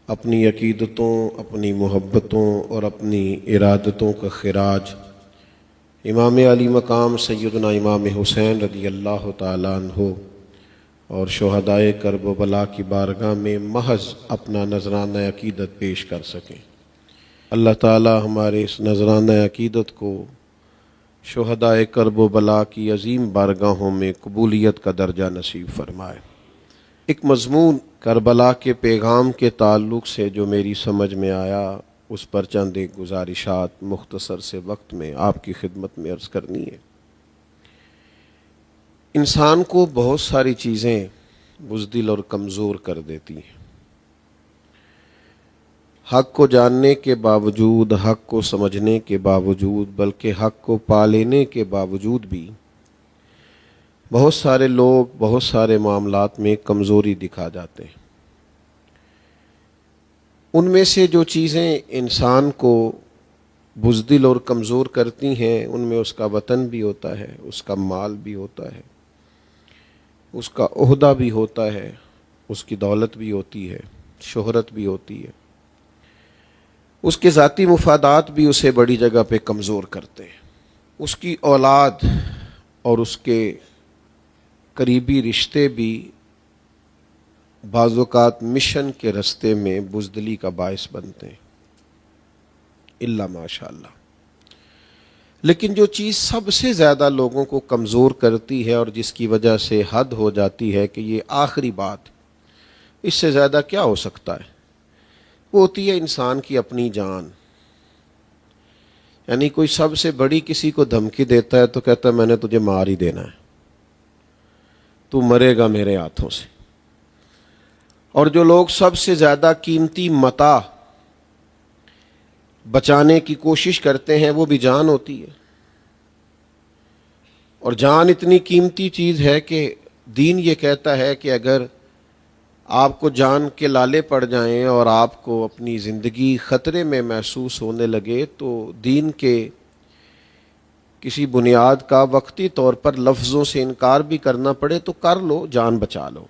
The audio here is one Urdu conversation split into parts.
اپنی عقیدتوں، اپنی محبتوں اور اپنی ارادتوں کا خراج امام علی مقام سیدنا امام حسین رضی اللہ تعالیٰ عنہ اور شہدائے کرب و بلا کی بارگاہ میں محض اپنا نذرانہ عقیدت پیش کر سکیں۔ اللہ تعالیٰ ہمارے اس نذرانہ عقیدت کو شہدائے کرب و بلا کی عظیم بارگاہوں میں قبولیت کا درجہ نصیب فرمائے۔ ایک مضمون کربلا کے پیغام کے تعلق سے جو میری سمجھ میں آیا، اس پر چند ایک گزارشات مختصر سے وقت میں آپ کی خدمت میں عرض کرنی ہے۔ انسان کو بہت ساری چیزیں بزدل اور کمزور کر دیتی ہیں۔ حق کو جاننے کے باوجود، حق کو سمجھنے کے باوجود، بلکہ حق کو پا لینے کے باوجود بھی بہت سارے لوگ بہت سارے معاملات میں کمزوری دکھا جاتے ہیں۔ ان میں سے جو چیزیں انسان کو بزدل اور کمزور کرتی ہیں، ان میں اس کا وطن بھی ہوتا ہے، اس کا مال بھی ہوتا ہے، اس کا عہدہ بھی ہوتا ہے، اس کی دولت بھی ہوتی ہے، شہرت بھی ہوتی ہے، اس کے ذاتی مفادات بھی اسے بڑی جگہ پہ کمزور کرتے ہیں، اس کی اولاد اور اس کے قریبی رشتے بھی بعض اوقات مشن کے رستے میں بزدلی کا باعث بنتے ہیں، الا ماشاء اللہ۔ لیکن جو چیز سب سے زیادہ لوگوں کو کمزور کرتی ہے اور جس کی وجہ سے حد ہو جاتی ہے کہ یہ آخری بات، اس سے زیادہ کیا ہو سکتا ہے، وہ ہوتی ہے انسان کی اپنی جان۔ یعنی کوئی سب سے بڑی کسی کو دھمکی دیتا ہے تو کہتا ہے میں نے تجھے مار ہی دینا ہے، تو مرے گا میرے ہاتھوں سے۔ اور جو لوگ سب سے زیادہ قیمتی متاع بچانے کی کوشش کرتے ہیں، وہ بھی جان ہوتی ہے۔ اور جان اتنی قیمتی چیز ہے کہ دین یہ کہتا ہے کہ اگر آپ کو جان کے لالے پڑ جائیں اور آپ کو اپنی زندگی خطرے میں محسوس ہونے لگے تو دین کے کسی بنیاد کا وقتی طور پر لفظوں سے انکار بھی کرنا پڑے تو کر لو، جان بچا لو۔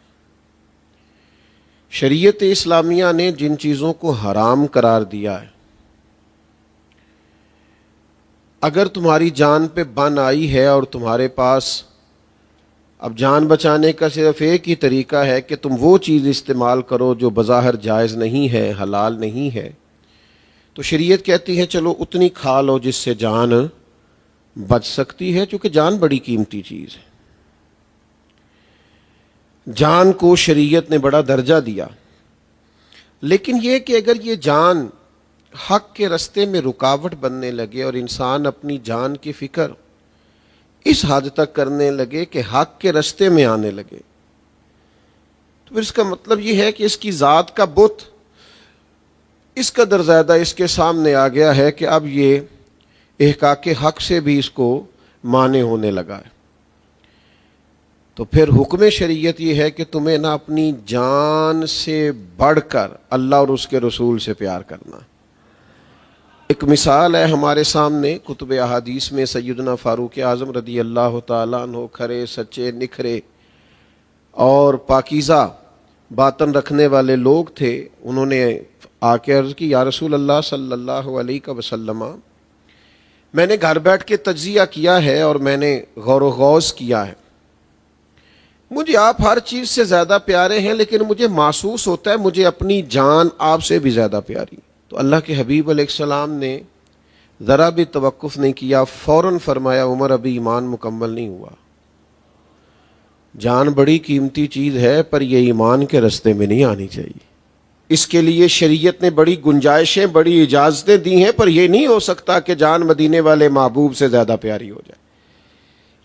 شریعت اسلامیہ نے جن چیزوں کو حرام قرار دیا ہے، اگر تمہاری جان پہ بن آئی ہے اور تمہارے پاس اب جان بچانے کا صرف ایک ہی طریقہ ہے کہ تم وہ چیز استعمال کرو جو بظاہر جائز نہیں ہے، حلال نہیں ہے، تو شریعت کہتی ہے چلو اتنی کھا لو جس سے جان بچ سکتی ہے، چونکہ جان بڑی قیمتی چیز ہے۔ جان کو شریعت نے بڑا درجہ دیا، لیکن یہ کہ اگر یہ جان حق کے رستے میں رکاوٹ بننے لگے اور انسان اپنی جان کی فکر اس حد تک کرنے لگے کہ حق کے رستے میں آنے لگے، تو پھر اس کا مطلب یہ ہے کہ اس کی ذات کا بت اس قدر زیادہ اس کے سامنے آ گیا ہے کہ اب یہ احقاق حق سے بھی اس کو مانع ہونے لگا ہے۔ تو پھر حکم شریعت یہ ہے کہ تمہیں نہ اپنی جان سے بڑھ کر اللہ اور اس کے رسول سے پیار کرنا۔ ایک مثال ہے ہمارے سامنے کتب احادیث میں، سیدنا فاروق اعظم رضی اللہ تعالیٰ عنہ کھرے سچے نکھرے اور پاکیزہ باطن رکھنے والے لوگ تھے۔ انہوں نے آ کے عرض کی، یا رسول اللہ صلی اللہ علیہ وسلم، میں نے گھر بیٹھ کے تجزیہ کیا ہے اور میں نے غور و غوض کیا ہے، مجھے آپ ہر چیز سے زیادہ پیارے ہیں، لیکن مجھے محسوس ہوتا ہے مجھے اپنی جان آپ سے بھی زیادہ پیاری۔ تو اللہ کے حبیب علیہ السلام نے ذرا بھی توقف نہیں کیا، فوراً فرمایا عمر ابھی ایمان مکمل نہیں ہوا، جان بڑی قیمتی چیز ہے پر یہ ایمان کے رستے میں نہیں آنی چاہیے۔ اس کے لیے شریعت نے بڑی گنجائشیں، بڑی اجازتیں دی ہیں، پر یہ نہیں ہو سکتا کہ جان مدینے والے محبوب سے زیادہ پیاری ہو جائے۔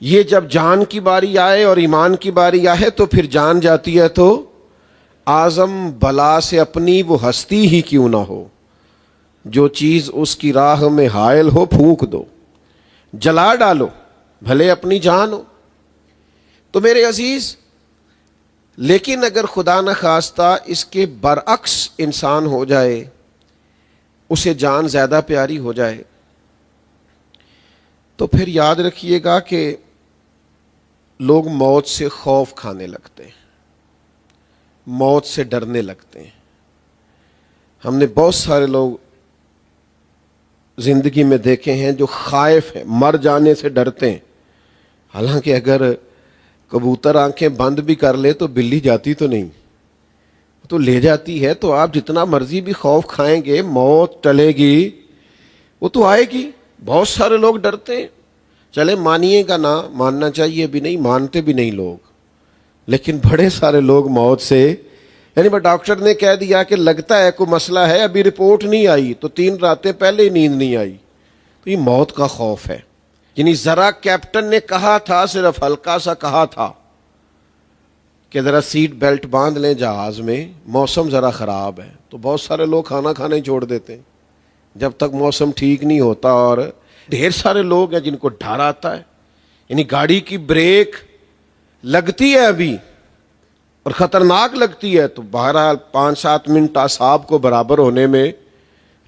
یہ جب جان کی باری آئے اور ایمان کی باری آئے تو پھر جان جاتی ہے تو اعظم بلا سے اپنی وہ ہستی ہی کیوں نہ ہو، جو چیز اس کی راہ میں حائل ہو پھونک دو، جلا ڈالو، بھلے اپنی جان ہو۔ تو میرے عزیز، لیکن اگر خدا نخواستہ اس کے برعکس انسان ہو جائے، اسے جان زیادہ پیاری ہو جائے، تو پھر یاد رکھیے گا کہ لوگ موت سے خوف کھانے لگتے ہیں، موت سے ڈرنے لگتے ہیں۔ ہم نے بہت سارے لوگ زندگی میں دیکھے ہیں جو خائف ہیں، مر جانے سے ڈرتے ہیں، حالانکہ اگر کبوتر آنکھیں بند بھی کر لے تو بلی جاتی تو نہیں، تو لے جاتی ہے۔ تو آپ جتنا مرضی بھی خوف کھائیں گے، موت ٹلے گی، وہ تو آئے گی۔ بہت سارے لوگ ڈرتے ہیں، چلے مانیے گا نہ، ماننا چاہیے بھی نہیں، مانتے بھی نہیں لوگ، لیکن بڑے سارے لوگ موت سے، یعنی ڈاکٹر نے کہہ دیا کہ لگتا ہے کوئی مسئلہ ہے، ابھی رپورٹ نہیں آئی، تو 3 راتیں پہلے ہی نیند نہیں آئی، تو یہ موت کا خوف ہے۔ یعنی ذرا کیپٹن نے کہا تھا، صرف ہلکا سا کہا تھا کہ ذرا سیٹ بیلٹ باندھ لیں جہاز میں، موسم ذرا خراب ہے، تو بہت سارے لوگ کھانا کھانا ہی چھوڑ دیتے ہیں جب تک موسم ٹھیک نہیں ہوتا۔ اور ڈھیر سارے لوگ ہیں جن کو ڈر آتا ہے، یعنی گاڑی کی بریک لگتی ہے ابھی اور خطرناک لگتی ہے، تو بہرحال 5-7 منٹ اعصاب کو برابر ہونے میں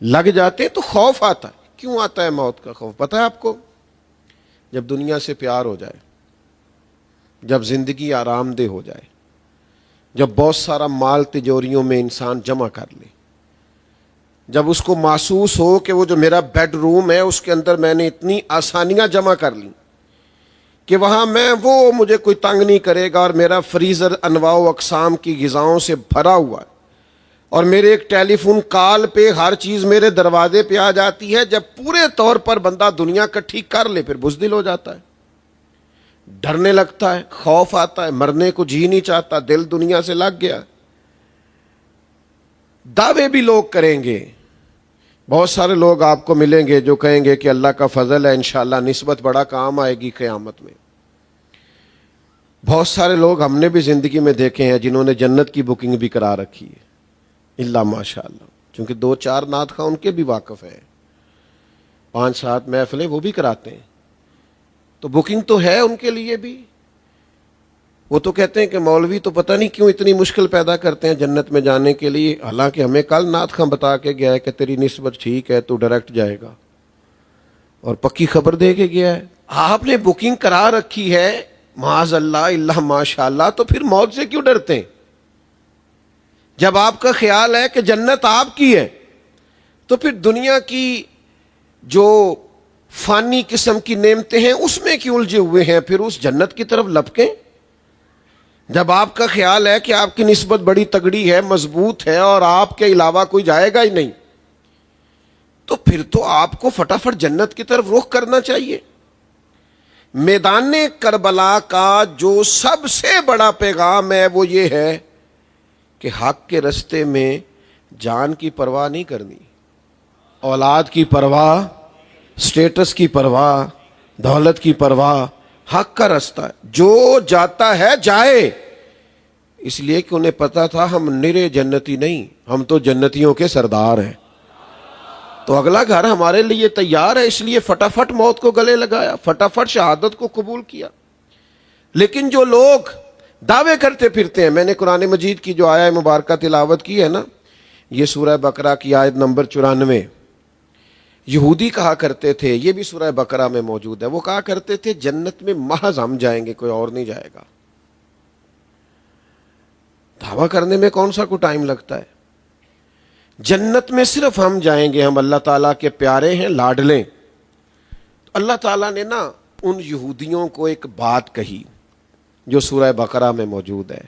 لگ جاتے ہیں، تو خوف آتا ہے۔ کیوں آتا ہے موت کا خوف؟ پتہ ہے آپ کو؟ جب دنیا سے پیار ہو جائے، جب زندگی آرام دہ ہو جائے، جب بہت سارا مال تجوریوں میں انسان جمع کر لے، جب اس کو محسوس ہو کہ وہ جو میرا بیڈ روم ہے اس کے اندر میں نے اتنی آسانیاں جمع کر لیں کہ وہاں وہ مجھے کوئی تنگ نہیں کرے گا، اور میرا فریزر انواع و اقسام کی غذاؤں سے بھرا ہوا ہے، اور میرے ایک ٹیلی فون کال پہ ہر چیز میرے دروازے پہ آ جاتی ہے، جب پورے طور پر بندہ دنیا اکٹھی کر لے پھر بزدل ہو جاتا ہے، ڈرنے لگتا ہے، خوف آتا ہے، مرنے کو جی نہیں چاہتا، دل دنیا سے لگ گیا۔ دعوے بھی لوگ کریں گے، بہت سارے لوگ آپ کو ملیں گے جو کہیں گے کہ اللہ کا فضل ہے، انشاءاللہ نسبت بڑا کام آئے گی قیامت میں۔ بہت سارے لوگ ہم نے بھی زندگی میں دیکھے ہیں جنہوں نے جنت کی بکنگ بھی کرا رکھی ہے، اللہ ماشاءاللہ، چونکہ 2-4 نعت خواں ان کے بھی واقف ہیں، 5-7 محفلیں وہ بھی کراتے ہیں، تو بکنگ تو ہے ان کے لیے بھی۔ وہ تو کہتے ہیں کہ مولوی تو پتہ نہیں کیوں اتنی مشکل پیدا کرتے ہیں جنت میں جانے کے لیے، حالانکہ ہمیں کل نعت خواں بتا کے گیا ہے کہ تیری نسبت ٹھیک ہے، تو ڈائریکٹ جائے گا، اور پکی خبر دے کے گیا ہے۔ آپ نے بکنگ کرا رکھی ہے، معاذ اللہ اللہ ماشاءاللہ، تو پھر موت سے کیوں ڈرتے ہیں؟ جب آپ کا خیال ہے کہ جنت آپ کی ہے، تو پھر دنیا کی جو فانی قسم کی نعمتیں ہیں اس میں کیوں الجھے ہوئے ہیں؟ پھر اس جنت کی طرف لپکیں۔ جب آپ کا خیال ہے کہ آپ کی نسبت بڑی تگڑی ہے، مضبوط ہے، اور آپ کے علاوہ کوئی جائے گا ہی نہیں، تو پھر تو آپ کو فٹافٹ جنت کی طرف رخ کرنا چاہیے۔ میدان کربلا کا جو سب سے بڑا پیغام ہے وہ یہ ہے کہ حق کے رستے میں جان کی پرواہ نہیں کرنی، اولاد کی پرواہ، سٹیٹس کی پرواہ، دولت کی پرواہ، حق کا رستہ ہے، جو جاتا ہے جائے، اس لیے کہ انہیں پتا تھا ہم نرے جنتی نہیں، ہم تو جنتیوں کے سردار ہیں، تو اگلا گھر ہمارے لیے تیار ہے، اس لیے فٹافٹ موت کو گلے لگایا، فٹافٹ شہادت کو قبول کیا۔ لیکن جو لوگ دعوے کرتے پھرتے ہیں، میں نے قرآن مجید کی جو آیہ مبارکہ تلاوت کی ہے نا، یہ سورہ بقرہ کی آیت نمبر 94، یہودی کہا کرتے تھے، یہ بھی سورہ بقرہ میں موجود ہے، وہ کہا کرتے تھے جنت میں محض ہم جائیں گے، کوئی اور نہیں جائے گا۔ دعویٰ کرنے میں کون سا کو ٹائم لگتا ہے؟ جنت میں صرف ہم جائیں گے، ہم اللہ تعالیٰ کے پیارے ہیں، لاڈلے۔ اللہ تعالیٰ نے نا ان یہودیوں کو ایک بات کہی جو سورہ بقرہ میں موجود ہے،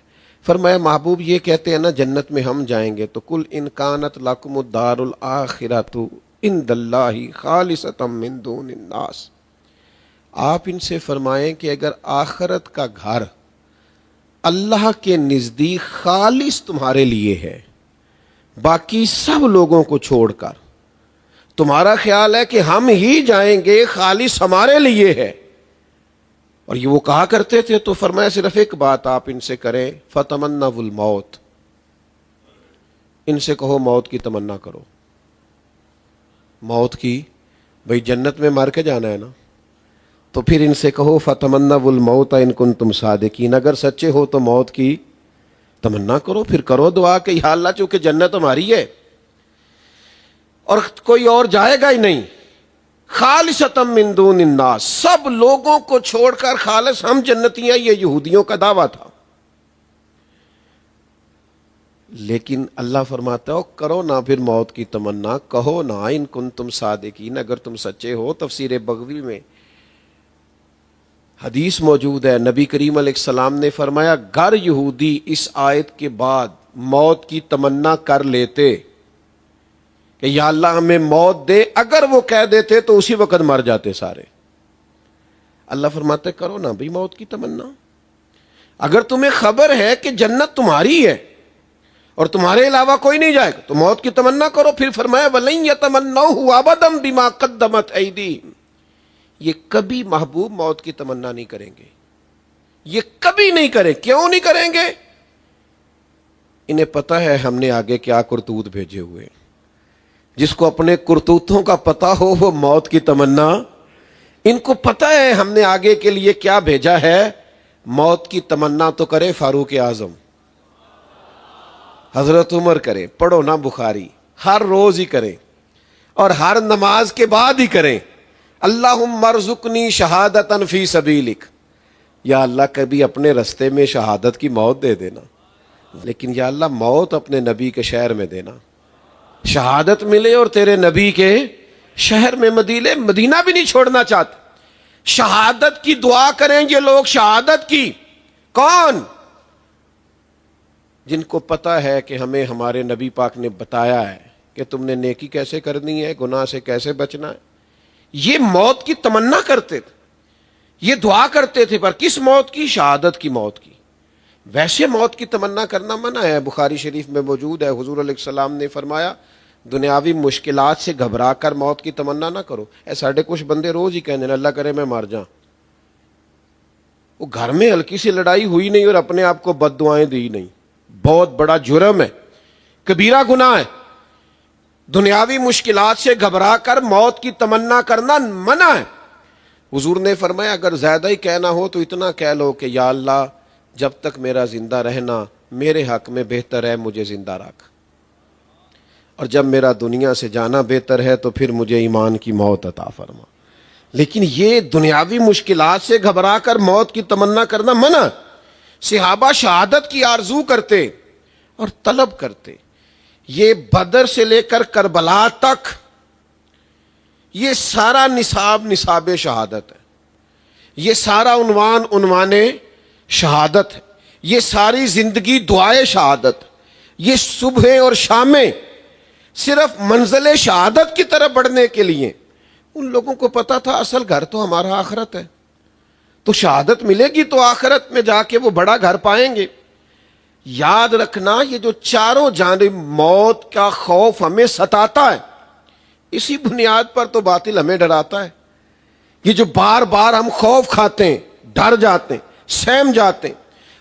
فرمایا محبوب یہ کہتے ہیں نا جنت میں ہم جائیں گے، تو کل ان کانت لکم الدار الآخرۃ عند اللہ خالصۃ من دون الناس، آپ ان سے فرمائیں کہ اگر آخرت کا گھر اللہ کے نزدیک خالص تمہارے لیے ہے، باقی سب لوگوں کو چھوڑ کر تمہارا خیال ہے کہ ہم ہی جائیں گے، خالص ہمارے لیے ہے، اور یہ وہ کہا کرتے تھے، تو فرمایا صرف ایک بات آپ ان سے کریں، فتمنوا الموت، ان سے کہو موت کی تمنا کرو۔ موت کی، بھئی جنت میں مر کے جانا ہے نا، تو پھر ان سے کہو فتمنوا الموت ان کنتم صادقین، اگر سچے ہو تو موت کی تمنا کرو، پھر کرو دعا کہ یا اللہ چونکہ جنت ہماری ہے اور کوئی اور جائے گا ہی نہیں، خالصۃ من دون الناس، سب لوگوں کو چھوڑ کر خالص ہم جنتی ہیں، یہ یہودیوں کا دعویٰ تھا۔ لیکن اللہ فرماتا ہے کرو نہ پھر موت کی تمنا، کہو نہ ان کنتم صادقین، اگر تم سچے ہو۔ تفسیر بغوی میں حدیث موجود ہے، نبی کریم علیہ السلام نے فرمایا گر یہودی اس آیت کے بعد موت کی تمنا کر لیتے کہ یا اللہ ہمیں موت دے، اگر وہ کہہ دیتے تو اسی وقت مر جاتے سارے۔ اللہ فرماتے کرو نا بھئی موت کی تمنا، اگر تمہیں خبر ہے کہ جنت تمہاری ہے اور تمہارے علاوہ کوئی نہیں جائے گا تو موت کی تمنا کرو۔ پھر فرمایا وَلَن يَتَمَنَّوْهُ أَبَدًا بِمَا قَدَّمَتْ أَيْدِيهِمْ، یہ کبھی محبوب موت کی تمنا نہیں کریں گے، یہ کبھی نہیں کریں۔ کیوں نہیں کریں گے؟ انہیں پتہ ہے ہم نے آگے کیا کرتوت بھیجے ہوئے۔ جس کو اپنے کرتوتوں کا پتہ ہو وہ موت کی تمنا، ان کو پتہ ہے ہم نے آگے کے لیے کیا بھیجا ہے۔ موت کی تمنا تو کرے فاروق اعظم، حضرت عمر کریں، پڑھو نا بخاری، ہر روز ہی کریں اور ہر نماز کے بعد ہی کریں۔ اللہم ارزقنی شہادتاً فی سبیلک، یا اللہ کبھی اپنے رستے میں شہادت کی موت دے دینا، لیکن یا اللہ موت اپنے نبی کے شہر میں دینا، شہادت ملے اور تیرے نبی کے شہر میں مدینہ بھی نہیں چھوڑنا چاہتے۔ شہادت کی دعا کریں یہ لوگ، شہادت کی۔ کون؟ جن کو پتہ ہے کہ ہمیں ہمارے نبی پاک نے بتایا ہے کہ تم نے نیکی کیسے کرنی ہے، گناہ سے کیسے بچنا ہے۔ یہ موت کی تمنا کرتے تھے، یہ دعا کرتے تھے، پر کس موت کی؟ شہادت کی موت کی۔ ویسے موت کی تمنا کرنا منع ہے، بخاری شریف میں موجود ہے، حضور علیہ السلام نے فرمایا دنیاوی مشکلات سے گھبرا کر موت کی تمنا نہ کرو۔ ساڑھے کچھ بندے روز ہی کہنے اللہ کرے میں مر جاؤں۔ وہ گھر میں ہلکی سی لڑائی ہوئی نہیں اور اپنے آپ کو بد دعائیں دی نہیں، بہت بڑا جرم ہے، کبیرہ گناہ ہے۔ دنیاوی مشکلات سے گھبرا کر موت کی تمنا کرنا منع ہے۔ حضور نے فرمایا اگر زیادہ ہی کہنا ہو تو اتنا کہہ لو کہ یا اللہ جب تک میرا زندہ رہنا میرے حق میں بہتر ہے، مجھے زندہ رکھ، اور جب میرا دنیا سے جانا بہتر ہے تو پھر مجھے ایمان کی موت عطا فرما۔ لیکن یہ دنیاوی مشکلات سے گھبرا کر موت کی تمنا کرنا منع۔ صحابہ شہادت کی آرزو کرتے اور طلب کرتے۔ یہ بدر سے لے کر کربلا تک یہ سارا نصاب شہادت ہے، یہ سارا عنوان شہادت ہے، یہ ساری زندگی دعائے شہادت، یہ صبح اور شامیں صرف منزل شہادت کی طرف بڑھنے کے لیے۔ ان لوگوں کو پتا تھا اصل گھر تو ہمارا آخرت ہے، تو شہادت ملے گی تو آخرت میں جا کے وہ بڑا گھر پائیں گے۔ یاد رکھنا یہ جو چاروں جانب موت کا خوف ہمیں ستاتا ہے، اسی بنیاد پر تو باطل ہمیں ڈراتا ہے۔ یہ جو بار بار ہم خوف کھاتے ہیں، ڈر جاتے ہیں، سہم جاتے ہیں،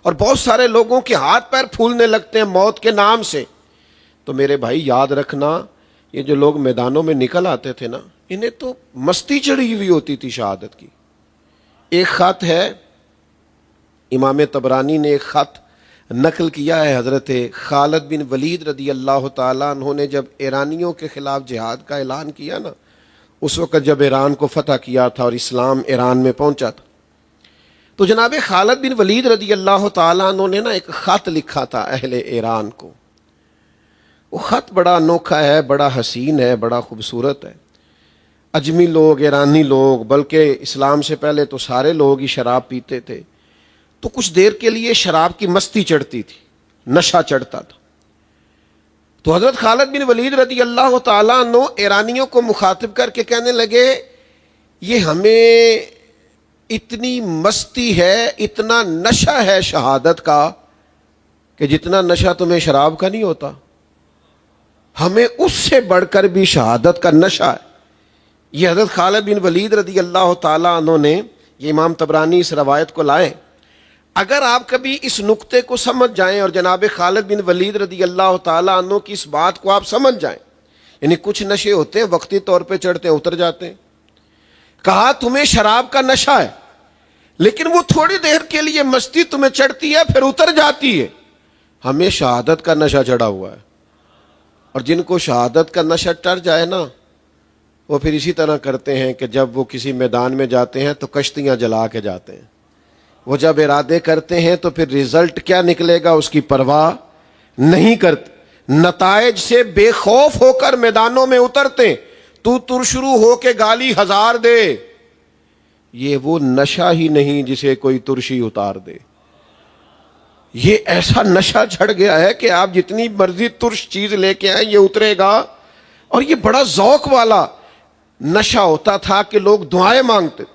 اور بہت سارے لوگوں کے ہاتھ پیر پھولنے لگتے ہیں موت کے نام سے، تو میرے بھائی یاد رکھنا یہ جو لوگ میدانوں میں نکل آتے تھے نا، انہیں تو مستی چڑھی ہوئی ہوتی تھی شہادت کی۔ ایک خط ہے، امام طبرانی نے ایک خط نقل کیا ہے، حضرت خالد بن ولید رضی اللہ تعالیٰ عنہ نے جب ایرانیوں کے خلاف جہاد کا اعلان کیا نا، اس وقت جب ایران کو فتح کیا تھا اور اسلام ایران میں پہنچا تھا، تو جناب خالد بن ولید رضی اللہ تعالیٰ عنہ نے نا ایک خط لکھا تھا اہل ایران کو۔ وہ خط بڑا انوکھا ہے، بڑا حسین ہے، بڑا خوبصورت ہے۔ اجمی لوگ، ایرانی لوگ، بلکہ اسلام سے پہلے تو سارے لوگ ہی شراب پیتے تھے، تو کچھ دیر کے لیے شراب کی مستی چڑھتی تھی، نشہ چڑھتا تھا۔ تو حضرت خالد بن ولید رضی اللہ تعالیٰ عنہ ایرانیوں کو مخاطب کر کے کہنے لگے یہ ہمیں اتنی مستی ہے، اتنا نشہ ہے شہادت کا کہ جتنا نشہ تمہیں شراب کا نہیں ہوتا، ہمیں اس سے بڑھ کر بھی شہادت کا نشہ ہے۔ یہ حضرت خالد بن ولید رضی اللہ تعالیٰ عنہ نے، یہ امام طبرانی اس روایت کو لائے۔ اگر آپ کبھی اس نقطے کو سمجھ جائیں اور جناب خالد بن ولید رضی اللہ تعالیٰ عنہ کی اس بات کو آپ سمجھ جائیں، یعنی کچھ نشے ہوتے ہیں وقتی طور پہ چڑھتے ہیں اتر جاتے ہیں۔ کہا تمہیں شراب کا نشہ ہے، لیکن وہ تھوڑی دیر کے لیے مستی تمہیں چڑھتی ہے پھر اتر جاتی ہے۔ ہمیں شہادت کا نشہ چڑھا ہوا ہے، اور جن کو شہادت کا نشہ ٹر جائے نا، وہ پھر اسی طرح کرتے ہیں کہ جب وہ کسی میدان میں جاتے ہیں تو کشتیاں جلا کے جاتے ہیں۔ وہ جب ارادے کرتے ہیں تو پھر رزلٹ کیا نکلے گا اس کی پرواہ نہیں کرتے, نتائج سے بے خوف ہو کر میدانوں میں اترتے, تو تر شروع ہو کے گالی ہزار دے, یہ وہ نشہ ہی نہیں جسے کوئی ترشی اتار دے. یہ ایسا نشہ چڑھ گیا ہے کہ آپ جتنی مرضی ترش چیز لے کے آئیں یہ اترے گا. اور یہ بڑا ذوق والا نشہ ہوتا تھا کہ لوگ دعائیں مانگتے تھے,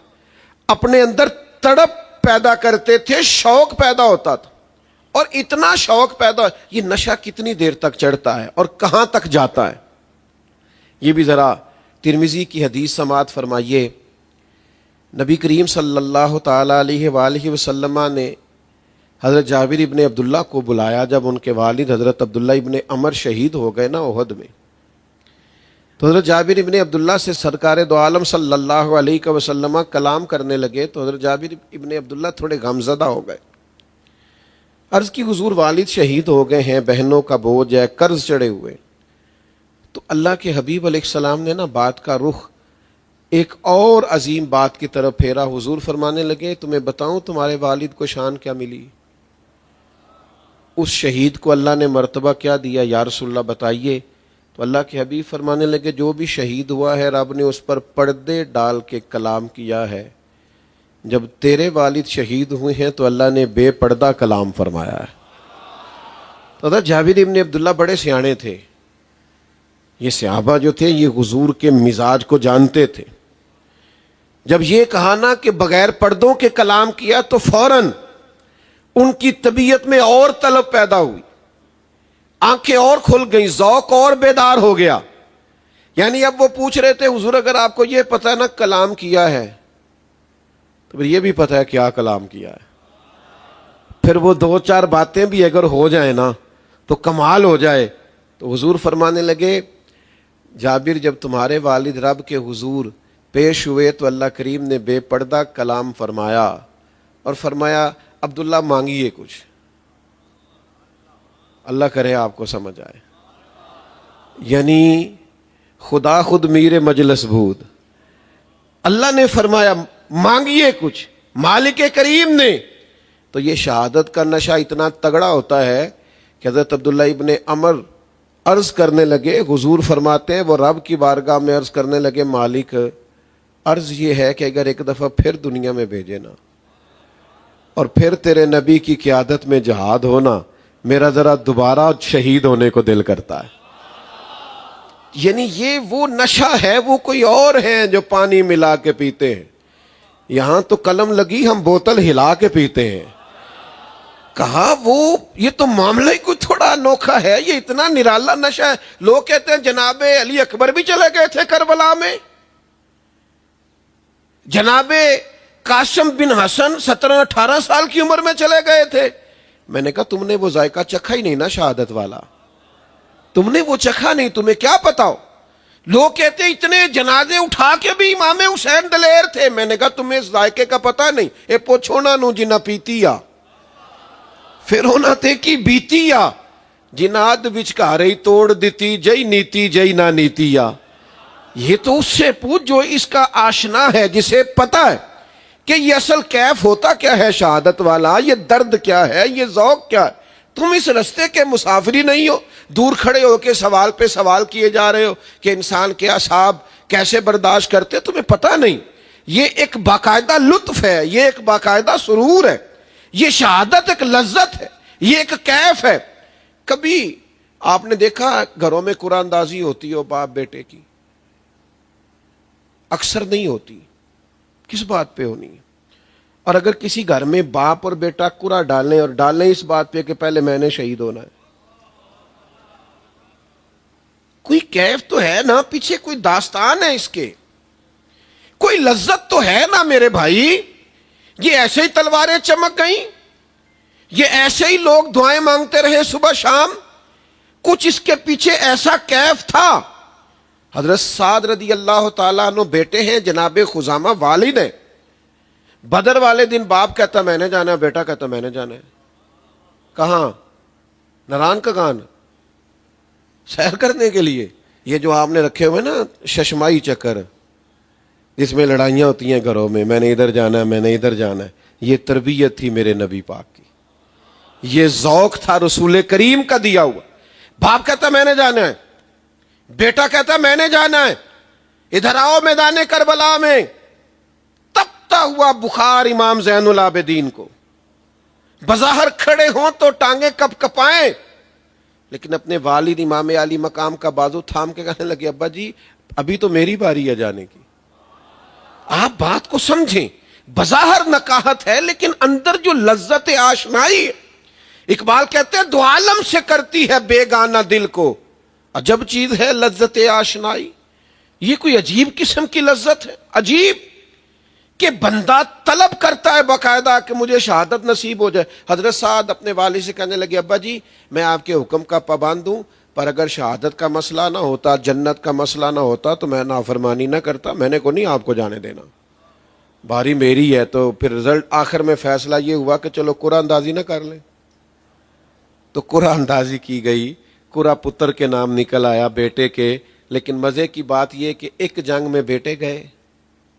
اپنے اندر تڑپ پیدا کرتے تھے, شوق پیدا ہوتا تھا. اور اتنا شوق پیدا, یہ نشہ کتنی دیر تک چڑھتا ہے اور کہاں تک جاتا ہے, یہ بھی ذرا ترمذی کی حدیث سماعت فرمائیے. نبی کریم صلی اللہ تعالی علیہ وآلہ وسلم نے حضرت جابر ابن عبداللہ کو بلایا جب ان کے والد حضرت عبداللہ ابن عمر شہید ہو گئے نا احد میں. تو حضرت جابر ابن عبداللہ سے سرکار دو عالم صلی اللہ علیہ وسلم کلام کرنے لگے. تو حضرت جابر ابن عبداللہ تھوڑے غمزدہ ہو گئے. عرض کی حضور والد شہید ہو گئے ہیں, بہنوں کا بوجھ ہے, قرض چڑھے ہوئے. تو اللہ کے حبیب علیہ السلام نے نا بات کا رخ ایک اور عظیم بات کی طرف پھیرا. حضور فرمانے لگے تمہیں بتاؤں تمہارے والد کو شان کیا ملی, اس شہید کو اللہ نے مرتبہ کیا دیا. یا رسول اللہ بتائیے. تو اللہ کے حبیب فرمانے لگے جو بھی شہید ہوا ہے رب نے اس پر پردے ڈال کے کلام کیا ہے. جب تیرے والد شہید ہوئے ہیں تو اللہ نے بے پردہ کلام فرمایا ہے. تو حضرت جابر ابن عبداللہ بڑے سیانے تھے. یہ صحابہ جو تھے یہ حضور کے مزاج کو جانتے تھے. جب یہ کہا نا کہ بغیر پردوں کے کلام کیا تو فوراً ان کی طبیعت میں اور طلب پیدا ہوئی, آنکھیں اور کھل گئیں, ذوق اور بیدار ہو گیا. یعنی اب وہ پوچھ رہے تھے حضور اگر آپ کو یہ پتہ ہے نا کلام کیا ہے تو پھر یہ بھی پتہ ہے کیا کلام کیا ہے. پھر وہ دو چار باتیں بھی اگر ہو جائیں نا تو کمال ہو جائے. تو حضور فرمانے لگے جابر جب تمہارے والد رب کے حضور پیش ہوئے تو اللہ کریم نے بے پردہ کلام فرمایا اور فرمایا عبداللہ مانگیے کچھ. اللہ کرے آپ کو سمجھ آئے. یعنی خدا خود میر مجلس بود, اللہ نے فرمایا مانگیے کچھ, مالک کریم نے. تو یہ شہادت کا نشہ اتنا تگڑا ہوتا ہے کہ حضرت عبداللہ ابن عمر عرض کرنے لگے, حضور فرماتے ہیں وہ رب کی بارگاہ میں عرض کرنے لگے مالک عرض یہ ہے کہ اگر ایک دفعہ پھر دنیا میں بھیجے نا اور پھر تیرے نبی کی قیادت میں جہاد ہونا, میرا ذرا دوبارہ شہید ہونے کو دل کرتا ہے. یعنی یہ وہ نشہ ہے, وہ کوئی اور ہیں جو پانی ملا کے پیتے ہیں. یہاں تو قلم لگی ہم بوتل ہلا کے پیتے ہیں. کہا وہ یہ تو معاملہ ہی کوئی تھوڑا انوکھا ہے, یہ اتنا نرالا نشہ ہے. لوگ کہتے ہیں جناب علی اکبر بھی چلے گئے تھے کربلا میں, جناب قاسم بن حسن 17-18 سال کی عمر میں چلے گئے تھے. میں نے کہا تم نے وہ ذائقہ چکھا ہی نہیں نا شہادت والا, تم نے وہ چکھا نہیں, تمہیں کیا پتا ہو. لوگ کہتے ہیں اتنے جنازے اٹھا کے بھی امام حسین دلیر تھے. میں نے کہا تمہیں اس ذائقے کا پتا نہیں, اے پوچھونا نو جنہ پیتی آ پھر ہونا تے کی بیتی آ جناد وچکارے توڑ دیتی جئی نیتی جئی نہ نیتی آ. یہ تو اس سے پوچھ جو اس کا آشنا ہے, جسے پتا ہے کہ یہ اصل کیف ہوتا کیا ہے شہادت والا, یہ درد کیا ہے, یہ ذوق کیا ہے. تم اس رستے کے مسافری نہیں ہو, دور کھڑے ہو کے سوال پہ سوال کیے جا رہے ہو کہ انسان کے اعصاب کیسے برداشت کرتے, تمہیں پتہ نہیں. یہ ایک باقاعدہ لطف ہے, یہ ایک باقاعدہ سرور ہے, یہ شہادت ایک لذت ہے, یہ ایک کیف ہے. کبھی آپ نے دیکھا گھروں میں قرآن اندازی ہوتی ہو باپ بیٹے کی, اکثر نہیں ہوتی. کس بات پہ ہونی ہے؟ اور اگر کسی گھر میں باپ اور بیٹا قرآن ڈالیں اور ڈالیں اس بات پہ کہ پہلے میں نے شہید ہونا ہے, کوئی کیف تو ہے نا, پیچھے کوئی داستان ہے اس کے, کوئی لذت تو ہے نا میرے بھائی. یہ ایسے ہی تلواریں چمک گئیں, یہ ایسے ہی لوگ دعائیں مانگتے رہے صبح شام, کچھ اس کے پیچھے ایسا کیف تھا. حضرت سعد رضی اللہ تعالیٰ عنہ بیٹے ہیں جناب خزامہ والد ہیں. بدر والے دن باپ کہتا میں نے جانا ہے, بیٹا کہتا میں نے جانا ہے. کہاں؟ نران کا گان سیر کرنے کے لیے. یہ جو آپ نے رکھے ہوئے نا ششمائی چکر جس میں لڑائیاں ہوتی ہیں گھروں میں, میں نے ادھر جانا ہے, میں نے ادھر جانا ہے, یہ تربیت تھی میرے نبی پاک کی. یہ ذوق تھا رسول کریم کا دیا ہوا. باپ کہتا میں نے جانا ہے, بیٹا کہتا میں نے جانا ہے, ادھر آؤ میدان کربلا میں. تپتا ہوا بخار امام زین العابدین کو, بظاہر کھڑے ہوں تو ٹانگیں کپ کپائیں, لیکن اپنے والد امام علی مقام کا بازو تھام کے کہنے لگے ابا جی ابھی تو میری باری ہے جانے کی. آپ بات کو سمجھیں, بظاہر نکاحت ہے لیکن اندر جو لذت آشنائی ہے. اقبال کہتے ہیں دو عالم سے کرتی ہے بیگانہ دل کو, عجب چیز ہے لذت آشنائی. یہ کوئی عجیب قسم کی لذت ہے, عجیب کہ بندہ طلب کرتا ہے باقاعدہ کہ مجھے شہادت نصیب ہو جائے. حضرت سعد اپنے والد سے کہنے لگے ابا جی میں آپ کے حکم کا پابند ہوں, پر اگر شہادت کا مسئلہ نہ ہوتا, جنت کا مسئلہ نہ ہوتا تو میں نافرمانی نہ کرتا. میں نے کو نہیں آپ کو جانے دینا, باری میری ہے. تو پھر رزلٹ آخر میں فیصلہ یہ ہوا کہ چلو قرآن اندازی نہ کر لیں. تو قرآن اندازی کی گئی, قرآن پتر کے نام نکل آیا بیٹے کے. لیکن مزے کی بات یہ کہ ایک جنگ میں بیٹے گئے,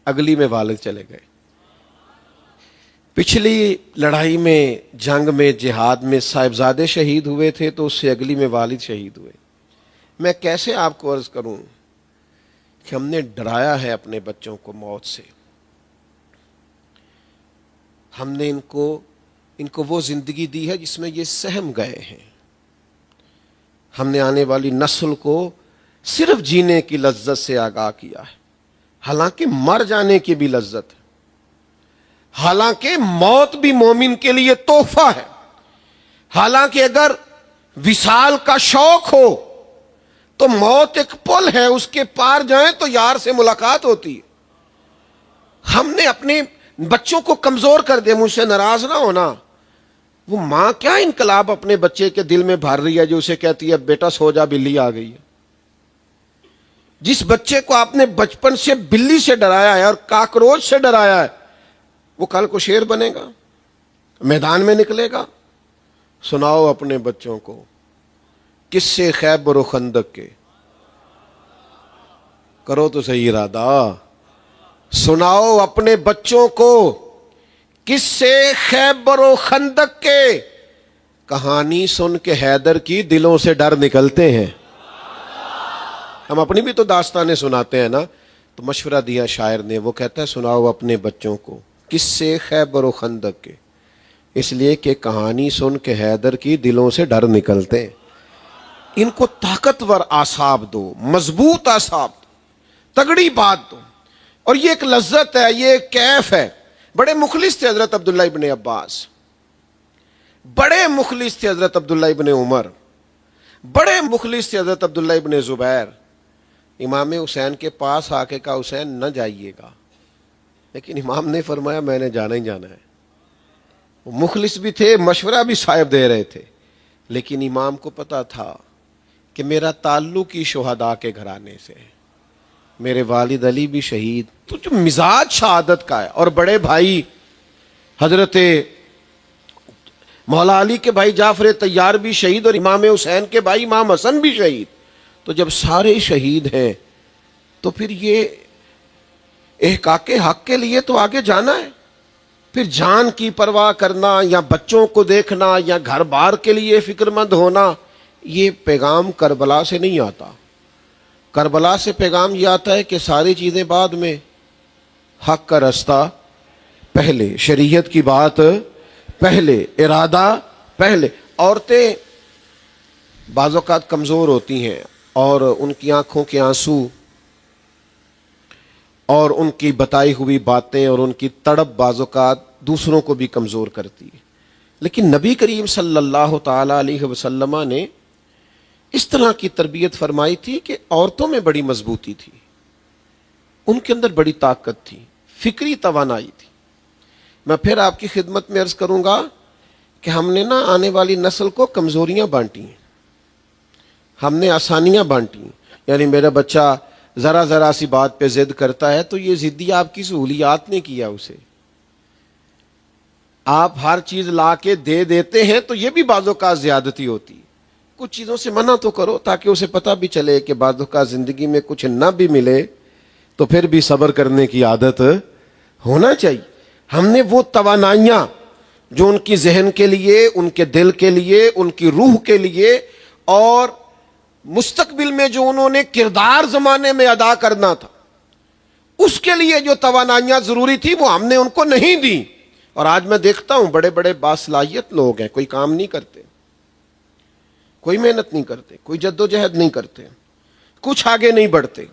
اگلی میں والد چلے گئے. پچھلی لڑائی میں, جنگ میں, جہاد میں صاحبزادے شہید ہوئے تھے, تو اس سے اگلی میں والد شہید ہوئے. میں کیسے آپ کو عرض کروں کہ ہم نے ڈرایا ہے اپنے بچوں کو موت سے. ہم نے ان کو وہ زندگی دی ہے جس میں یہ سہم گئے ہیں. ہم نے آنے والی نسل کو صرف جینے کی لذت سے آگاہ کیا ہے, حالانکہ مر جانے کی بھی لذت ہے, حالانکہ موت بھی مومن کے لیے تحفہ ہے, حالانکہ اگر وصال کا شوق ہو تو موت ایک پل ہے, اس کے پار جائیں تو یار سے ملاقات ہوتی ہے. ہم نے اپنے بچوں کو کمزور کر دیا. مجھ سے ناراض نہ ہونا, وہ ماں کیا انقلاب اپنے بچے کے دل میں بھر رہی ہے جو اسے کہتی ہے بیٹا سو جا بلی آ گئی ہے. جس بچے کو آپ نے بچپن سے بلی سے ڈرایا ہے اور کاکروچ سے ڈرایا ہے, وہ کل کو شیر بنے گا, میدان میں نکلے گا. سناؤ اپنے بچوں کو قصے خیبر و خندق کے, کرو تو صحیح ارادہ. سناؤ اپنے بچوں کو قصے خیبر و خندق کے, کہانی سن کے حیدر کی دلوں سے ڈر نکلتے ہیں. ہم اپنی بھی تو داستانیں سناتے ہیں نا. تو مشورہ دیا شاعر نے, وہ کہتا ہے سناؤ اپنے بچوں کو قصے خیبر و خندق کے, اس لیے کہ کہانی سن کے حیدر کی دلوں سے ڈر نکلتے ہیں. ان کو طاقتور اعصاب دو, مضبوط اعصاب دو, تگڑی بات دو. اور یہ ایک لذت ہے, یہ ایک کیف ہے. بڑے مخلص تھے حضرت عبداللہ ابن عباس, بڑے مخلص تھے حضرت عبداللہ ابن عمر, بڑے مخلص تھے حضرت عبداللہ ابن زبیر. امام حسین کے پاس آ کے کہا حسین نہ جائیے گا, لیکن امام نے فرمایا میں نے جانا ہی جانا ہے. وہ مخلص بھی تھے, مشورہ بھی صاحب دے رہے تھے, لیکن امام کو پتا تھا کہ میرا تعلق ہی شہداء کے گھرانے سے ہے, میرے والد علی بھی شہید. تو جو مزاج شہادت کا ہے, اور بڑے بھائی حضرت مولا علی کے بھائی جعفر طیار بھی شہید, اور امام حسین کے بھائی امام حسن بھی شہید. تو جب سارے شہید ہیں تو پھر یہ احقاق حق کے لیے تو آگے جانا ہے. پھر جان کی پرواہ کرنا یا بچوں کو دیکھنا یا گھر بار کے لیے فکر مند ہونا, یہ پیغام کربلا سے نہیں آتا. کربلا سے پیغام یہ آتا ہے کہ ساری چیزیں بعد میں, حق کا رستہ پہلے, شریعت کی بات پہلے, ارادہ پہلے. عورتیں بعض اوقات کمزور ہوتی ہیں, اور ان کی آنکھوں کے آنسو اور ان کی بتائی ہوئی باتیں اور ان کی تڑپ بعض اوقات دوسروں کو بھی کمزور کرتی ہے. لیکن نبی کریم صلی اللہ تعالی علیہ وسلم نے اس طرح کی تربیت فرمائی تھی کہ عورتوں میں بڑی مضبوطی تھی, ان کے اندر بڑی طاقت تھی, فکری توانائی تھی. میں پھر آپ کی خدمت میں عرض کروں گا کہ ہم نے نا آنے والی نسل کو کمزوریاں بانٹی ہیں, ہم نے آسانیاں بانٹی ہیں. یعنی میرا بچہ ذرا سی بات پہ ضد کرتا ہے تو یہ ضدی آپ کی سہولیات نے کیا اسے. آپ ہر چیز لا کے دے دیتے ہیں تو یہ بھی بعض اوقات زیادتی ہوتی ہے. کچھ چیزوں سے منع تو کرو تاکہ اسے پتہ بھی چلے کہ بعض اوقات زندگی میں کچھ نہ بھی ملے تو پھر بھی صبر کرنے کی عادت ہونا چاہیے. ہم نے وہ توانائیاں جو ان کی ذہن کے لیے، ان کے دل کے لیے، ان کی روح کے لیے اور مستقبل میں جو انہوں نے کردار زمانے میں ادا کرنا تھا، اس کے لیے جو توانائیاں ضروری تھی وہ ہم نے ان کو نہیں دی. اور آج میں دیکھتا ہوں بڑے بڑے باصلاحیت لوگ ہیں، کوئی کام نہیں کرتے، کوئی محنت نہیں کرتے، کوئی جدوجہد نہیں کرتے، کچھ آگے نہیں بڑھتے،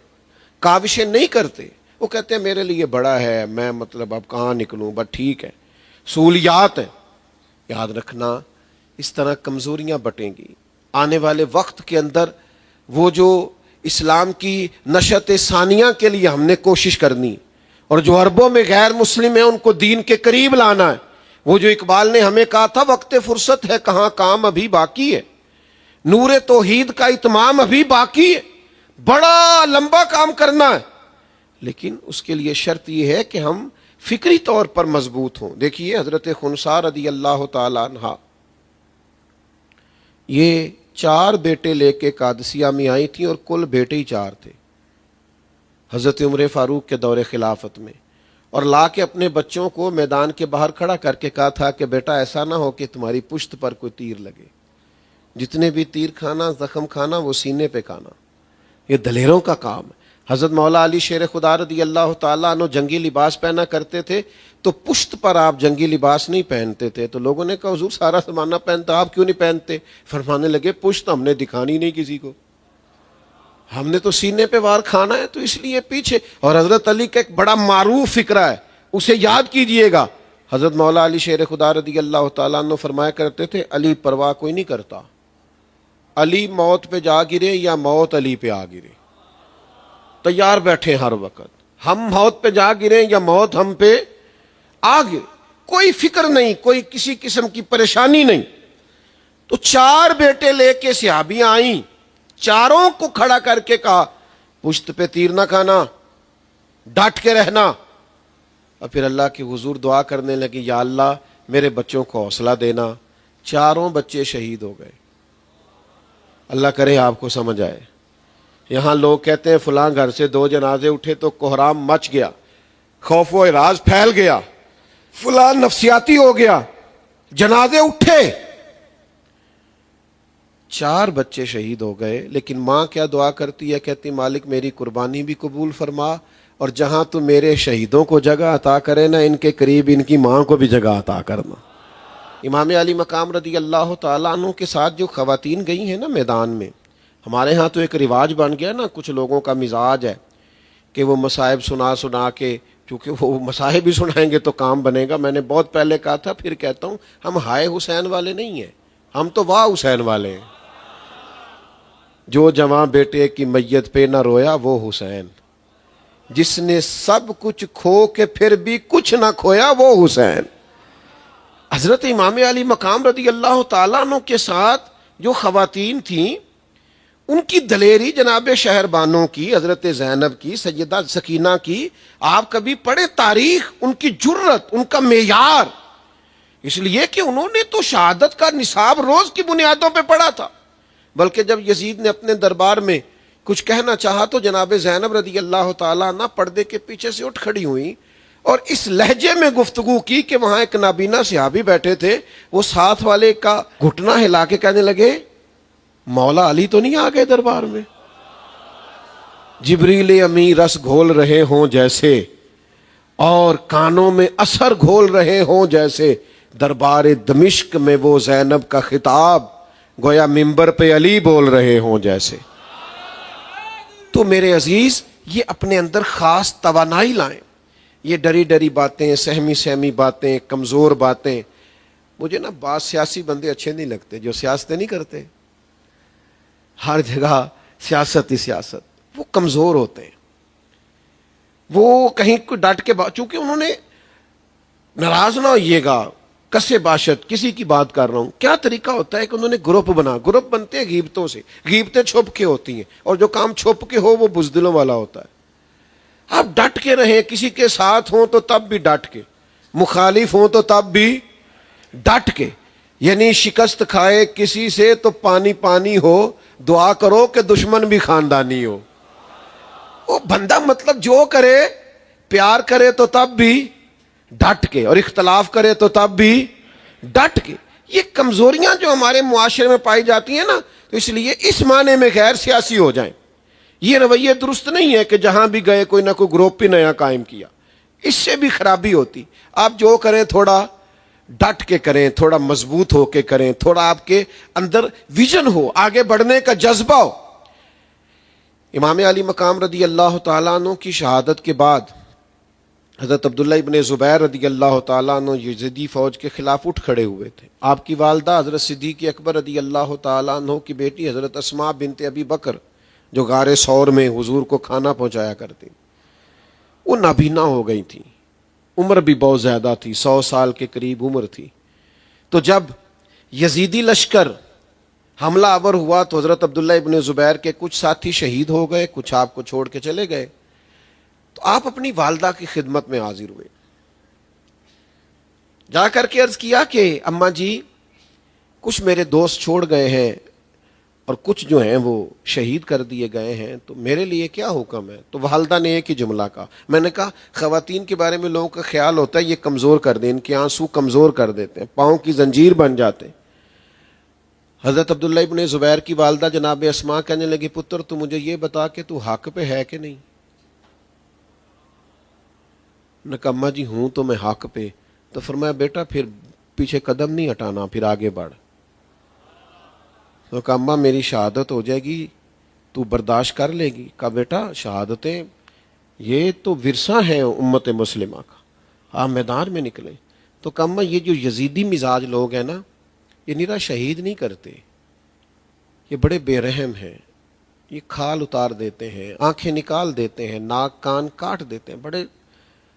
کاوشیں نہیں کرتے. وہ کہتے ہیں میرے لیے بڑا ہے، میں مطلب اب کہاں نکلوں، بس ٹھیک ہے، سہولیات ہیں. یاد رکھنا اس طرح کمزوریاں بٹیں گی. آنے والے وقت کے اندر وہ جو اسلام کی نشت ثانیہ کے لیے ہم نے کوشش کرنی، اور جو عربوں میں غیر مسلم ہیں ان کو دین کے قریب لانا ہے. وہ جو اقبال نے ہمیں کہا تھا وقت فرصت ہے کہاں، کام ابھی باقی ہے، نور توحید کا اتمام ابھی باقی ہے، بڑا لمبا کام کرنا ہے. لیکن اس کے لیے شرط یہ ہے کہ ہم فکری طور پر مضبوط ہوں. دیکھیے حضرت خنسا رضی اللہ تعالی عنہ، یہ 4 بیٹے لے کے قادسیہ میں آئی تھیں اور کل بیٹے ہی 4 تھے حضرت عمر فاروق کے دور خلافت میں، اور لا کے اپنے بچوں کو میدان کے باہر کھڑا کر کے کہا تھا کہ بیٹا ایسا نہ ہو کہ تمہاری پشت پر کوئی تیر لگے، جتنے بھی تیر کھانا، زخم کھانا، وہ سینے پہ کھانا. یہ دلیروں کا کام ہے. حضرت مولا علی شیر خدا رضی اللہ تعالیٰ عنہ جنگی لباس پہنا کرتے تھے تو پشت پر آپ جنگی لباس نہیں پہنتے تھے. تو لوگوں نے کہا حضور سارا زمانہ پہنتا، آپ کیوں نہیں پہنتے؟ فرمانے لگے پشت ہم نے دکھانی نہیں کسی کو، ہم نے تو سینے پہ وار کھانا ہے، تو اس لیے پیچھے. اور حضرت علی کا ایک بڑا معروف فکرہ ہے، اسے یاد کیجئے گا. حضرت مولا علی شیر خدا رضی اللہ تعالیٰ عنہ فرمایا کرتے تھے علی پرواہ کوئی نہیں کرتا، علی موت پہ جا گرے یا موت علی پہ آ گرے، تیار بیٹھے ہر وقت. ہم موت پہ جا گرے یا موت ہم پہ آ گرے، کوئی فکر نہیں، کوئی کسی قسم کی پریشانی نہیں. تو 4 بیٹے لے کے صحابیاں آئیں، چاروں کو کھڑا کر کے کہا پشت پہ تیر نہ کھانا، ڈٹ کے رہنا. اور پھر اللہ کے حضور دعا کرنے لگی یا اللہ میرے بچوں کو حوصلہ دینا. 4 بچے شہید ہو گئے. اللہ کرے آپ کو سمجھ آئے. یہاں لوگ کہتے ہیں فلاں گھر سے 2 جنازے اٹھے تو کوہرام مچ گیا، خوف و اعراض پھیل گیا، فلاں نفسیاتی ہو گیا، جنازے اٹھے. 4 بچے شہید ہو گئے. لیکن ماں کیا دعا کرتی ہے؟ کہتی مالک میری قربانی بھی قبول فرما، اور جہاں تو میرے شہیدوں کو جگہ عطا کرے نا، ان کے قریب ان کی ماں کو بھی جگہ عطا کرنا. امام علی مقام رضی اللہ تعالیٰ عنہ کے ساتھ جو خواتین گئی ہیں نا میدان میں، ہمارے ہاں تو ایک رواج بن گیا نا، کچھ لوگوں کا مزاج ہے کہ وہ مصائب سنا کے، کیونکہ وہ مصائب بھی سنائیں گے تو کام بنے گا. میں نے بہت پہلے کہا تھا، پھر کہتا ہوں، ہم ہائے حسین والے نہیں ہیں، ہم تو واہ حسین والے ہیں. جو جواں بیٹے کی میت پہ نہ رویا وہ حسین، جس نے سب کچھ کھو کے پھر بھی کچھ نہ کھویا وہ حسین. حضرت امام علی مقام رضی اللہ تعالیٰ عنہ کے ساتھ جو خواتین تھیں، ان کی دلیری جناب شہر بانوں کی، حضرت زینب کی، سیدہ سکینہ کی، آپ کبھی پڑھے تاریخ، ان کی جرت، ان کا معیار. اس لیے کہ انہوں نے تو شہادت کا نصاب روز کی بنیادوں پہ پڑھا تھا. بلکہ جب یزید نے اپنے دربار میں کچھ کہنا چاہا تو جناب زینب رضی اللہ تعالیٰ عنہ پردے کے پیچھے سے اٹھ کھڑی ہوئی اور اس لہجے میں گفتگو کی کہ وہاں ایک نابینا صحابی بیٹھے تھے، وہ ساتھ والے کا گھٹنا ہلا کے کہنے لگے مولا علی تو نہیں آ گئے دربار میں؟ جبریل امی رس گھول رہے ہوں جیسے، اور کانوں میں اثر گھول رہے ہوں جیسے، دربار دمشق میں وہ زینب کا خطاب گویا منبر پہ علی بول رہے ہوں جیسے. تو میرے عزیز، یہ اپنے اندر خاص توانائی لائیں. یہ ڈری ڈری باتیں، سہمی سہمی باتیں، کمزور باتیں، مجھے نا بعض سیاسی بندے اچھے نہیں لگتے جو سیاستیں نہیں کرتے، ہر جگہ سیاست ہی سیاست. وہ کمزور ہوتے ہیں، وہ کہیں کو ڈٹ کے چونکہ انہوں نے، ناراض نہ ہوئیے گا، کسے باشد کسی کی بات کر رہا ہوں، کیا طریقہ ہوتا ہے کہ انہوں نے گروپ بنتے ہیں غیبتوں سے، غیبتیں چھپ کے ہوتی ہیں، اور جو کام چھپ کے ہو وہ بزدلوں والا ہوتا ہے. آپ ڈٹ کے رہیں، کسی کے ساتھ ہوں تو تب بھی ڈٹ کے، مخالف ہوں تو تب بھی ڈٹ کے. یعنی شکست کھائے کسی سے تو پانی پانی ہو، دعا کرو کہ دشمن بھی خاندانی ہو. وہ بندہ مطلب جو کرے، پیار کرے تو تب بھی ڈٹ کے، اور اختلاف کرے تو تب بھی ڈٹ کے. یہ کمزوریاں جو ہمارے معاشرے میں پائی جاتی ہیں نا، تو اس لیے اس معنی میں غیر سیاسی ہو جائیں. یہ رویے درست نہیں ہے کہ جہاں بھی گئے کوئی نہ کوئی گروپ بھی نیا قائم کیا. اس سے بھی خرابی ہوتی. آپ جو کریں تھوڑا ڈٹ کے کریں، تھوڑا مضبوط ہو کے کریں، تھوڑا آپ کے اندر ویژن ہو، آگے بڑھنے کا جذبہ ہو. امام علی مقام رضی اللہ تعالیٰ عنہ کی شہادت کے بعد حضرت عبداللہ ابن زبیر رضی اللہ تعالیٰ عنہ یزیدی فوج کے خلاف اٹھ کھڑے ہوئے تھے. آپ کی والدہ حضرت صدیق اکبر رضی اللہ تعالیٰ عنہ کی بیٹی حضرت اسماء بنت ابی بکر جو غار ثور میں حضور کو کھانا پہنچایا کرتی، وہ نابینا ہو گئی تھیں. عمر بھی بہت زیادہ تھی، 100 سال کے قریب عمر تھی. تو جب یزیدی لشکر حملہ آور ہوا تو حضرت عبداللہ ابن زبیر کے کچھ ساتھی شہید ہو گئے، کچھ آپ کو چھوڑ کے چلے گئے. تو آپ اپنی والدہ کی خدمت میں حاضر ہوئے. جا کر کے عرض کیا کہ اماں جی، کچھ میرے دوست چھوڑ گئے ہیں اور کچھ جو ہیں وہ شہید کر دیے گئے ہیں، تو میرے لیے کیا حکم ہے؟ تو والدہ نے ایک ہی جملہ کہا. میں نے کہا خواتین کے بارے میں لوگوں کا خیال ہوتا ہے یہ کمزور کر دیں، ان کے آنسو کمزور کر دیتے ہیں، پاؤں کی زنجیر بن جاتے ہیں. حضرت عبداللہ ابن زبیر کی والدہ جناب اسماء کہنے لگی، پتر تو مجھے یہ بتا کہ تو حق پہ ہے کہ نہیں؟ نے کہا اماں جی ہوں تو میں حق پہ. تو فرمایا بیٹا پھر پیچھے قدم نہیں ہٹانا، پھر آگے بڑھ. تو کہا اماں میری شہادت ہو جائے گی تو برداشت کر لے گی؟ کہا بیٹا شہادتیں یہ تو ورثہ ہے امت مسلمہ کا، آپ میدان میں نکلیں. تو کہا اماں یہ جو یزیدی مزاج لوگ ہیں نا، یہ نیرا شہید نہیں کرتے، یہ بڑے بے رحم ہیں، یہ کھال اتار دیتے ہیں، آنکھیں نکال دیتے ہیں، ناک کان کاٹ دیتے ہیں، بڑے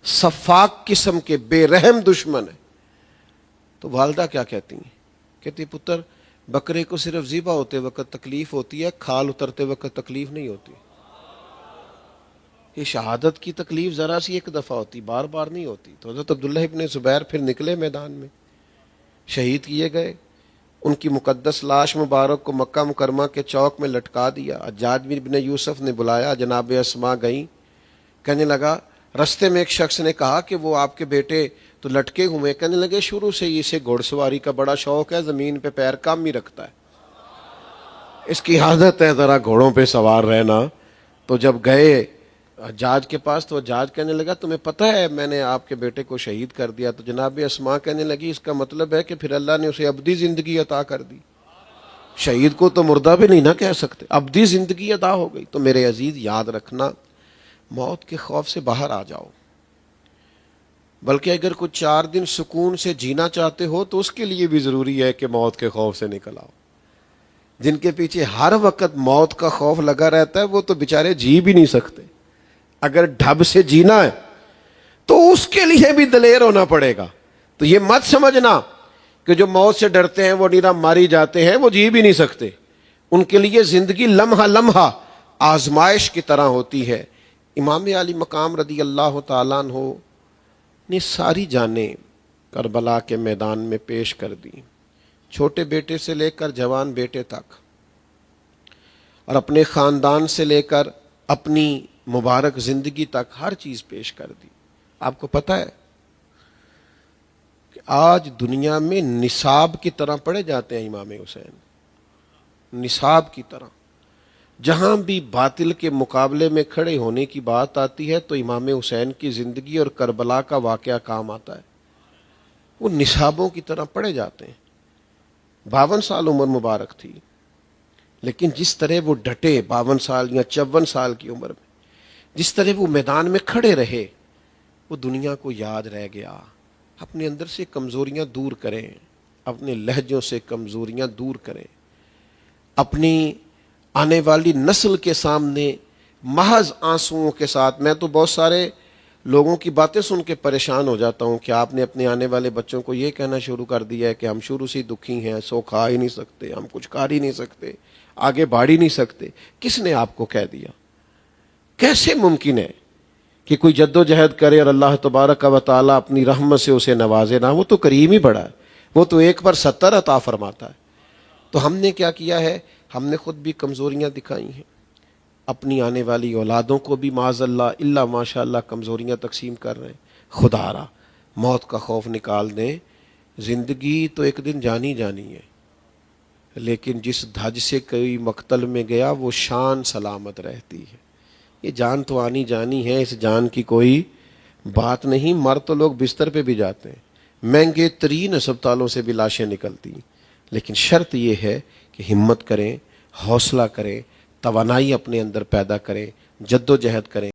صفاق قسم کے بے رحم دشمن ہیں. تو والدہ کیا کہتی ہیں؟ کہتی پتر بکرے کو صرف ذبح ہوتے وقت تکلیف ہوتی ہے، کھال اترتے وقت تکلیف نہیں ہوتی. یہ شہادت کی تکلیف ذرا سی ایک دفعہ ہوتی، بار بار نہیں ہوتی. تو حضرت عبداللہ ابن زبیر پھر نکلے میدان میں، شہید کیے گئے. ان کی مقدس لاش مبارک کو مکہ مکرمہ کے چوک میں لٹکا دیا. حجاج بن یوسف نے بلایا، جناب اسماء گئیں. کہنے لگا رستے میں ایک شخص نے کہا کہ وہ آپ کے بیٹے تو لٹکے ہوئے. کہنے لگے شروع سے اسے گھوڑ سواری کا بڑا شوق ہے، زمین پہ پیر کم ہی رکھتا ہے، اس کی عادت ہے ذرا گھوڑوں پہ سوار رہنا. تو جب گئے حجاج کے پاس تو حجاج کہنے لگا تمہیں پتہ ہے میں نے آپ کے بیٹے کو شہید کر دیا. تو جناب اسماء کہنے لگی اس کا مطلب ہے کہ پھر اللہ نے اسے ابدی زندگی عطا کر دی. شہید کو تو مردہ بھی نہیں نہ کہہ سکتے، ابدی زندگی عطا ہو گئی. تو میرے عزیز یاد رکھنا، موت کے خوف سے باہر آ جاؤ. بلکہ اگر کچھ 4 دن سکون سے جینا چاہتے ہو تو اس کے لیے بھی ضروری ہے کہ موت کے خوف سے نکل آؤ. جن کے پیچھے ہر وقت موت کا خوف لگا رہتا ہے وہ تو بیچارے جی بھی نہیں سکتے. اگر ڈھب سے جینا ہے تو اس کے لیے بھی دلیر ہونا پڑے گا. تو یہ مت سمجھنا کہ جو موت سے ڈرتے ہیں وہ نیرا ماری جاتے ہیں، وہ جی بھی نہیں سکتے. ان کے لیے زندگی لمحہ لمحہ آزمائش کی طرح ہوتی ہے. امام علی مقام رضی اللہ تعالیٰ عنہ نے ساری جانیں کربلا کے میدان میں پیش کر دی، چھوٹے بیٹے سے لے کر جوان بیٹے تک، اور اپنے خاندان سے لے کر اپنی مبارک زندگی تک ہر چیز پیش کر دی. آپ کو پتہ ہے کہ آج دنیا میں نصاب کی طرح پڑھے جاتے ہیں امام حسین، نصاب کی طرح. جہاں بھی باطل کے مقابلے میں کھڑے ہونے کی بات آتی ہے تو امام حسین کی زندگی اور کربلا کا واقعہ کام آتا ہے. وہ نصابوں کی طرح پڑھے جاتے ہیں. 52 سال عمر مبارک تھی، لیکن جس طرح وہ ڈٹے 52 سال یا 54 سال کی عمر میں، جس طرح وہ میدان میں کھڑے رہے، وہ دنیا کو یاد رہ گیا. اپنے اندر سے کمزوریاں دور کریں، اپنے لہجوں سے کمزوریاں دور کریں، اپنی آنے والی نسل کے سامنے محض آنسوؤں کے ساتھ. میں تو بہت سارے لوگوں کی باتیں سن کے پریشان ہو جاتا ہوں کہ آپ نے اپنے آنے والے بچوں کو یہ کہنا شروع کر دیا ہے کہ ہم شروع سے دکھی ہیں، سو کھا ہی نہیں سکتے، ہم کچھ کر ہی نہیں سکتے، آگے بڑھ ہی نہیں سکتے. کس نے آپ کو کہہ دیا؟ کیسے ممکن ہے کہ کوئی جد و جہد کرے اور اللہ تبارک و تعالیٰ اپنی رحمت سے اسے نوازے نہ؟ وہ تو کریم ہی بڑا ہے، وہ تو 1 پر 70 عطا فرماتا ہے. تو ہم نے کیا کیا ہے؟ ہم نے خود بھی کمزوریاں دکھائی ہیں، اپنی آنے والی اولادوں کو بھی معاذ اللہ ماشاء اللہ کمزوریاں تقسیم کر رہے ہیں. خدا را موت کا خوف نکال دیں، زندگی تو ایک دن جانی جانی ہے، لیکن جس دھج سے کوئی مقتل میں گیا وہ شان سلامت رہتی ہے۔ یہ جان تو آنی جانی ہے، اس جان کی کوئی بات نہیں۔ مر تو لوگ بستر پہ بھی جاتے ہیں، مہنگے ترین اسپتالوں سے بھی لاشیں نکلتی ہیں، لیکن شرط یہ ہے کہ ہمت کریں، حوصلہ کریں، توانائی اپنے اندر پیدا کریں، جد و جہد کریں۔